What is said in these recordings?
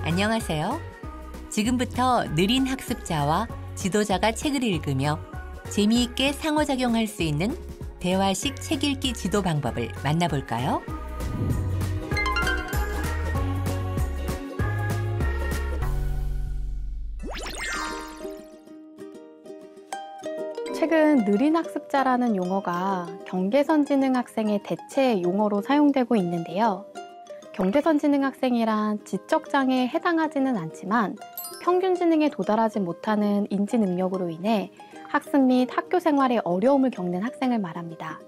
안녕하세요. 지금부터 느린 학습자와 지도자가 책을 읽으며 재미있게 상호작용할 수 있는 대화식 책 읽기 지도 방법을 만나볼까요? 최근 느린 학습자라는 용어가 경계선지능 학생의 대체 용어로 사용되고 있는데요. 경계선지능 학생이란 지적장애에 해당하지는 않지만 평균 지능에 도달하지 못하는 인지 능력으로 인해 학습 및 학교 생활에 어려움을 겪는 학생을 말합니다.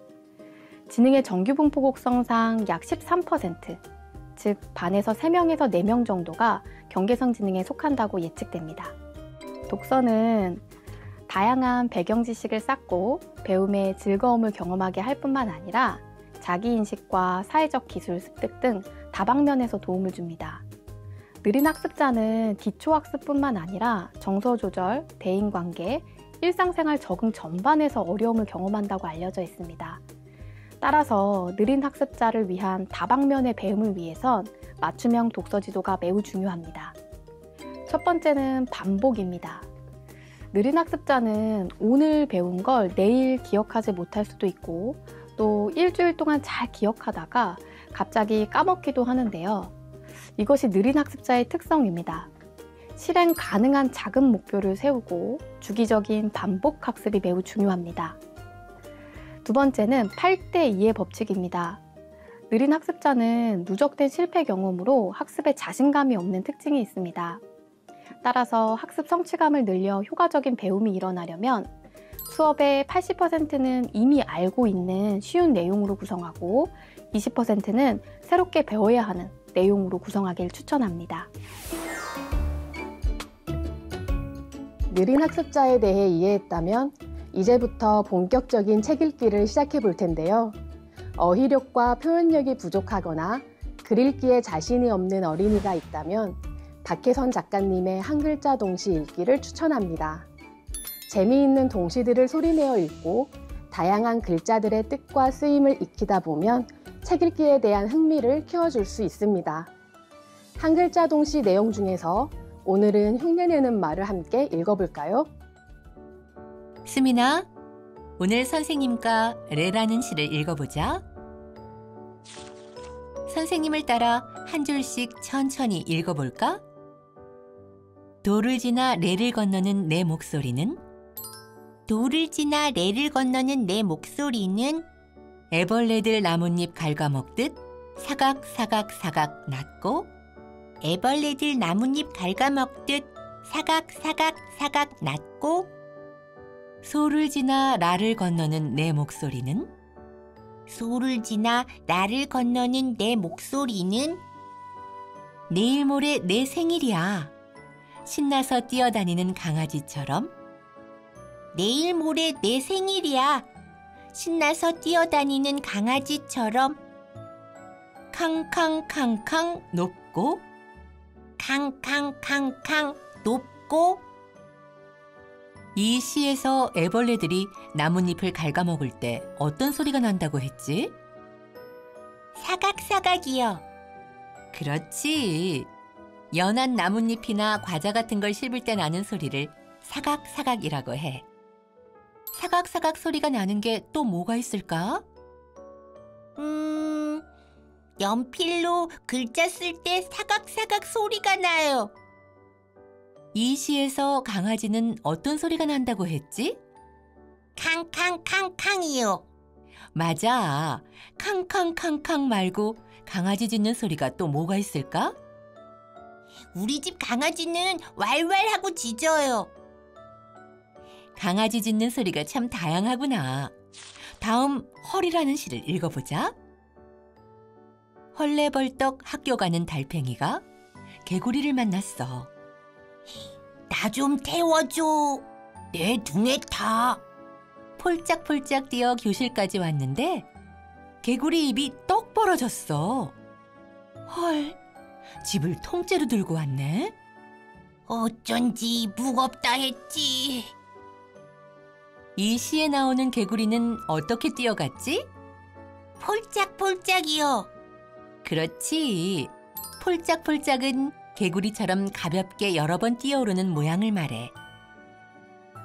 지능의 정규 분포 곡성상 약 13%, 즉 반에서 3명에서 4명 정도가 경계선 지능에 속한다고 예측됩니다. 독서는 다양한 배경 지식을 쌓고 배움의 즐거움을 경험하게 할 뿐만 아니라 자기인식과 사회적 기술 습득 등 다방면에서 도움을 줍니다. 느린 학습자는 기초학습뿐만 아니라 정서 조절, 대인관계, 일상생활 적응 전반에서 어려움을 경험한다고 알려져 있습니다. 따라서 느린 학습자를 위한 다방면의 배움을 위해선 맞춤형 독서 지도가 매우 중요합니다. 첫 번째는 반복입니다. 느린 학습자는 오늘 배운 걸 내일 기억하지 못할 수도 있고 또 일주일 동안 잘 기억하다가 갑자기 까먹기도 하는데요. 이것이 느린 학습자의 특성입니다. 실행 가능한 작은 목표를 세우고 주기적인 반복 학습이 매우 중요합니다. 두 번째는 8대2의 법칙입니다. 느린 학습자는 누적된 실패 경험으로 학습에 자신감이 없는 특징이 있습니다. 따라서 학습 성취감을 늘려 효과적인 배움이 일어나려면 수업의 80%는 이미 알고 있는 쉬운 내용으로 구성하고 20%는 새롭게 배워야 하는 내용으로 구성하길 추천합니다. 느린 학습자에 대해 이해했다면 이제부터 본격적인 책 읽기를 시작해 볼 텐데요. 어휘력과 표현력이 부족하거나 글 읽기에 자신이 없는 어린이가 있다면 박혜선 작가님의 한 글자 동시 읽기를 추천합니다. 재미있는 동시들을 소리내어 읽고 다양한 글자들의 뜻과 쓰임을 익히다 보면 책 읽기에 대한 흥미를 키워줄 수 있습니다. 한 글자 동시 내용 중에서 오늘은 흉내내는 말을 함께 읽어볼까요? 수민아, 오늘 선생님과 레라는 시를 읽어보자. 선생님을 따라 한 줄씩 천천히 읽어볼까? 도를 지나 레를 건너는 내 목소리는 돌을 지나 레를 건너는 내 목소리는 애벌레들 나뭇잎 갉아먹듯 사각사각사각 낮고 애벌레들 나뭇잎 갉아먹듯 사각사각사각 낮고 소를 지나 라를 건너는 내 목소리는 소를 지나 라를 건너는 내 목소리는 내일 모레 내 생일이야. 신나서 뛰어다니는 강아지처럼 내일 모레 내 생일이야. 신나서 뛰어다니는 강아지처럼 캉캉캉캉 높고 캉캉캉캉 높고 이 시에서 애벌레들이 나뭇잎을 갉아먹을 때 어떤 소리가 난다고 했지? 사각사각이요. 그렇지. 연한 나뭇잎이나 과자 같은 걸 씹을 때 나는 소리를 사각사각이라고 해. 사각사각 소리가 나는 게 또 뭐가 있을까? 연필로 글자 쓸 때 사각사각 소리가 나요. 이 시에서 강아지는 어떤 소리가 난다고 했지? 캉캉캉캉이요. 맞아. 캉캉캉캉 말고 강아지 짖는 소리가 또 뭐가 있을까? 우리 집 강아지는 왈왈하고 짖어요. 강아지 짖는 소리가 참 다양하구나. 다음 헐이라는 시를 읽어보자. 헐레벌떡 학교 가는 달팽이가 개구리를 만났어. 나 좀 태워줘. 내 등에 타. 폴짝폴짝 뛰어 교실까지 왔는데 개구리 입이 떡 벌어졌어. 헐, 집을 통째로 들고 왔네. 어쩐지 무겁다 했지. 이 시에 나오는 개구리는 어떻게 뛰어갔지? 폴짝폴짝이요. 그렇지. 폴짝폴짝은 개구리처럼 가볍게 여러 번 뛰어오르는 모양을 말해.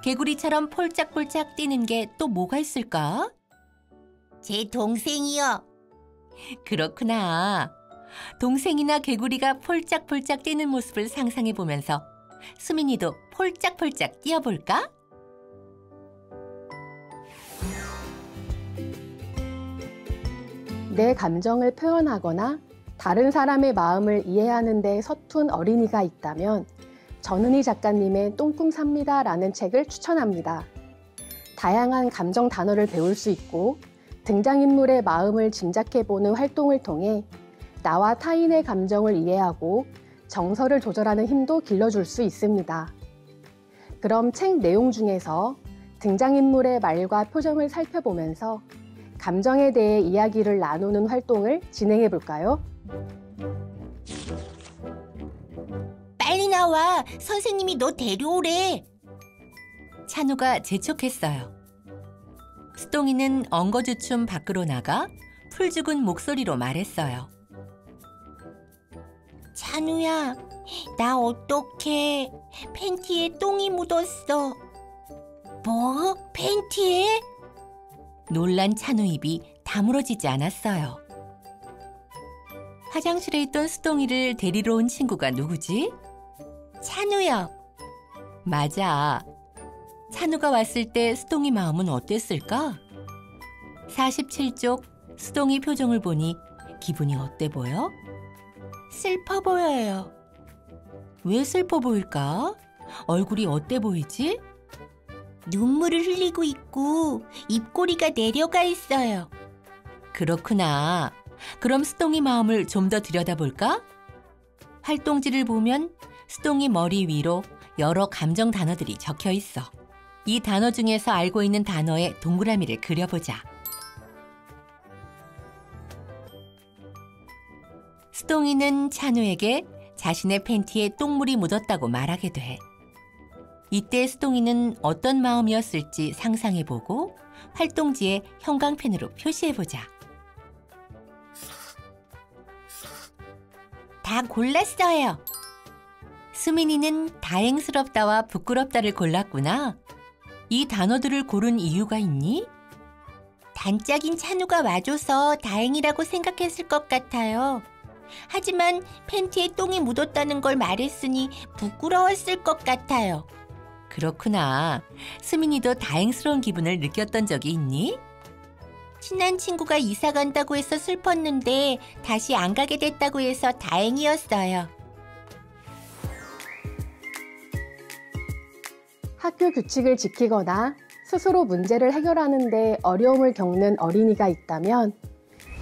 개구리처럼 폴짝폴짝 뛰는 게 또 뭐가 있을까? 제 동생이요. 그렇구나. 동생이나 개구리가 폴짝폴짝 뛰는 모습을 상상해 보면서 수민이도 폴짝폴짝 뛰어볼까? 내 감정을 표현하거나 다른 사람의 마음을 이해하는 데 서툰 어린이가 있다면 전은희 작가님의 똥꿈 삽니다라는 책을 추천합니다. 다양한 감정 단어를 배울 수 있고 등장인물의 마음을 짐작해보는 활동을 통해 나와 타인의 감정을 이해하고 정서를 조절하는 힘도 길러줄 수 있습니다. 그럼 책 내용 중에서 등장인물의 말과 표정을 살펴보면서 감정에 대해 이야기를 나누는 활동을 진행해 볼까요? 빨리 나와. 선생님이 너 데려오래. 찬우가 재촉했어요. 수동이는 엉거주춤 밖으로 나가 풀죽은 목소리로 말했어요. 찬우야, 나 어떡해. 팬티에 똥이 묻었어. 뭐? 팬티에? 놀란 찬우 입이 다물어지지 않았어요. 화장실에 있던 수동이를 데리러 온 친구가 누구지? 찬우야. 맞아. 찬우가 왔을 때 수동이 마음은 어땠을까? 47쪽 수동이 표정을 보니 기분이 어때 보여? 슬퍼 보여요. 왜 슬퍼 보일까? 얼굴이 어때 보이지? 눈물을 흘리고 있고 입꼬리가 내려가 있어요. 그렇구나. 그럼 수동이 마음을 좀 더 들여다볼까? 활동지를 보면 수동이 머리 위로 여러 감정 단어들이 적혀 있어. 이 단어 중에서 알고 있는 단어에 동그라미를 그려보자. 수동이는 찬우에게 자신의 팬티에 똥물이 묻었다고 말하게 돼. 이때 수동이는 어떤 마음이었을지 상상해보고 활동지에 형광펜으로 표시해보자. 다 골랐어요. 수민이는 다행스럽다와 부끄럽다를 골랐구나. 이 단어들을 고른 이유가 있니? 단짝인 찬우가 와줘서 다행이라고 생각했을 것 같아요. 하지만 팬티에 똥이 묻었다는 걸 말했으니 부끄러웠을 것 같아요. 그렇구나. 수민이도 다행스러운 기분을 느꼈던 적이 있니? 친한 친구가 이사 간다고 해서 슬펐는데 다시 안 가게 됐다고 해서 다행이었어요. 학교 규칙을 지키거나 스스로 문제를 해결하는 데 어려움을 겪는 어린이가 있다면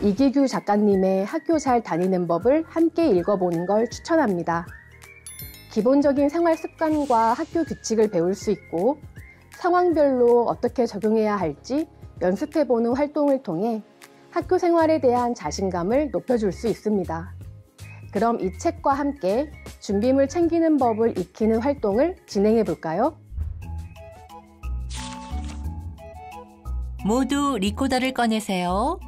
이기규 작가님의 학교 잘 다니는 법을 함께 읽어보는 걸 추천합니다. 기본적인 생활 습관과 학교 규칙을 배울 수 있고 상황별로 어떻게 적용해야 할지 연습해보는 활동을 통해 학교 생활에 대한 자신감을 높여줄 수 있습니다. 그럼 이 책과 함께 준비물 챙기는 법을 익히는 활동을 진행해 볼까요? 모두 리코더를 꺼내세요.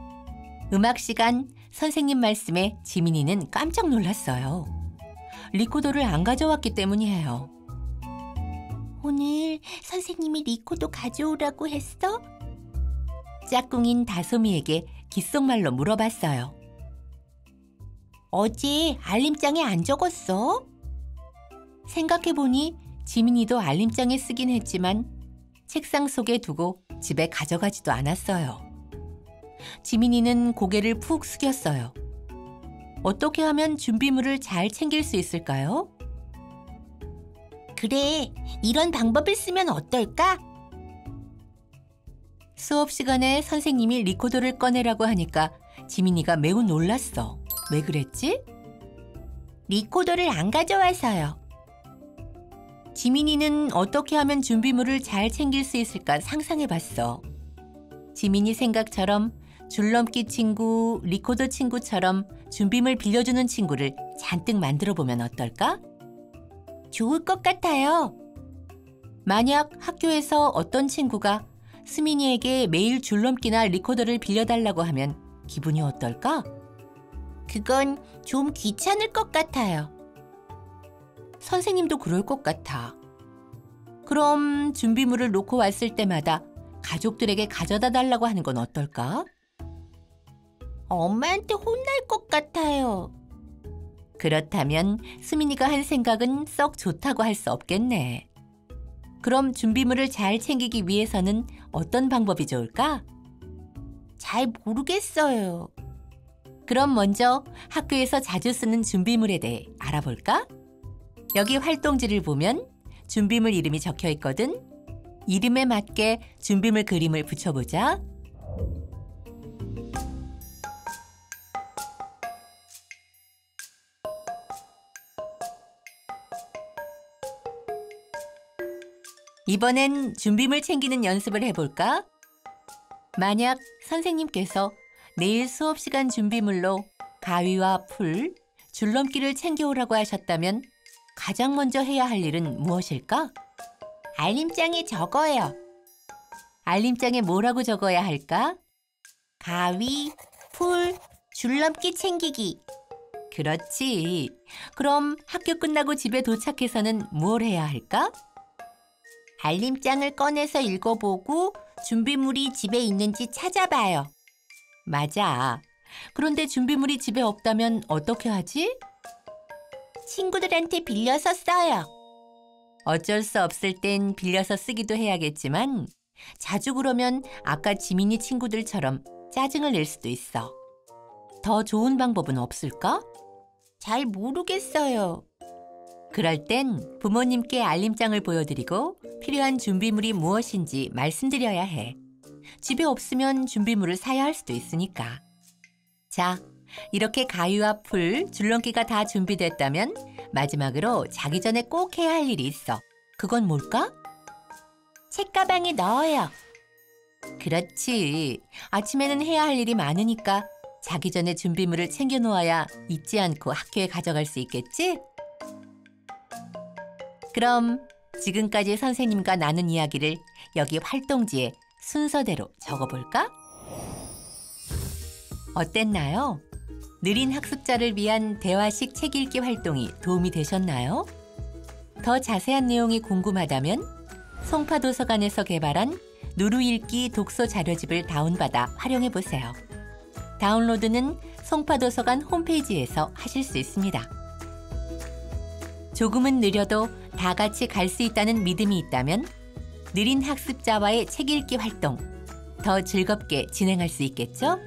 음악 시간 선생님 말씀에 지민이는 깜짝 놀랐어요. 리코더를 안 가져왔기 때문이에요. 오늘 선생님이 리코더 가져오라고 했어? 짝꿍인 다솜이에게 귓속말로 물어봤어요. 어제 알림장에 안 적었어? 생각해보니 지민이도 알림장에 쓰긴 했지만 책상 속에 두고 집에 가져가지도 않았어요. 지민이는 고개를 푹 숙였어요. 어떻게 하면 준비물을 잘 챙길 수 있을까요? 그래, 이런 방법을 쓰면 어떨까? 수업 시간에 선생님이 리코더를 꺼내라고 하니까 지민이가 매우 놀랐어. 왜 그랬지? 리코더를 안 가져와서요. 지민이는 어떻게 하면 준비물을 잘 챙길 수 있을까 상상해봤어. 지민이 생각처럼 줄넘기 친구, 리코더 친구처럼 준비물 빌려주는 친구를 잔뜩 만들어보면 어떨까? 좋을 것 같아요. 만약 학교에서 어떤 친구가 수민이에게 매일 줄넘기나 리코더를 빌려달라고 하면 기분이 어떨까? 그건 좀 귀찮을 것 같아요. 선생님도 그럴 것 같아. 그럼 준비물을 놓고 왔을 때마다 가족들에게 가져다 달라고 하는 건 어떨까? 엄마한테 혼날 것 같아요. 그렇다면 수민이가 한 생각은 썩 좋다고 할 수 없겠네. 그럼 준비물을 잘 챙기기 위해서는 어떤 방법이 좋을까? 잘 모르겠어요. 그럼 먼저 학교에서 자주 쓰는 준비물에 대해 알아볼까? 여기 활동지를 보면 준비물 이름이 적혀 있거든. 이름에 맞게 준비물 그림을 붙여보자. 이번엔 준비물 챙기는 연습을 해볼까? 만약 선생님께서 내일 수업 시간 준비물로 가위와 풀, 줄넘기를 챙겨오라고 하셨다면 가장 먼저 해야 할 일은 무엇일까? 알림장에 적어요. 알림장에 뭐라고 적어야 할까? 가위, 풀, 줄넘기 챙기기. 그렇지. 그럼 학교 끝나고 집에 도착해서는 뭘 해야 할까? 알림장을 꺼내서 읽어보고 준비물이 집에 있는지 찾아봐요. 맞아. 그런데 준비물이 집에 없다면 어떻게 하지? 친구들한테 빌려서 써요. 어쩔 수 없을 땐 빌려서 쓰기도 해야겠지만 자주 그러면 아까 지민이 친구들처럼 짜증을 낼 수도 있어. 더 좋은 방법은 없을까? 잘 모르겠어요. 그럴 땐 부모님께 알림장을 보여드리고 필요한 준비물이 무엇인지 말씀드려야 해. 집에 없으면 준비물을 사야 할 수도 있으니까. 자, 이렇게 가위와 풀, 줄넘기가 다 준비됐다면 마지막으로 자기 전에 꼭 해야 할 일이 있어. 그건 뭘까? 책가방에 넣어요. 그렇지. 아침에는 해야 할 일이 많으니까 자기 전에 준비물을 챙겨놓아야 잊지 않고 학교에 가져갈 수 있겠지? 그럼 지금까지 선생님과 나눈 이야기를 여기 활동지에 순서대로 적어볼까? 어땠나요? 느린 학습자를 위한 대화식 책 읽기 활동이 도움이 되셨나요? 더 자세한 내용이 궁금하다면 송파도서관에서 개발한 누루읽기 독서 자료집을 다운받아 활용해보세요. 다운로드는 송파도서관 홈페이지에서 하실 수 있습니다. 조금은 느려도 다 같이 갈 수 있다는 믿음이 있다면 느린 학습자와의 책 읽기 활동 더 즐겁게 진행할 수 있겠죠?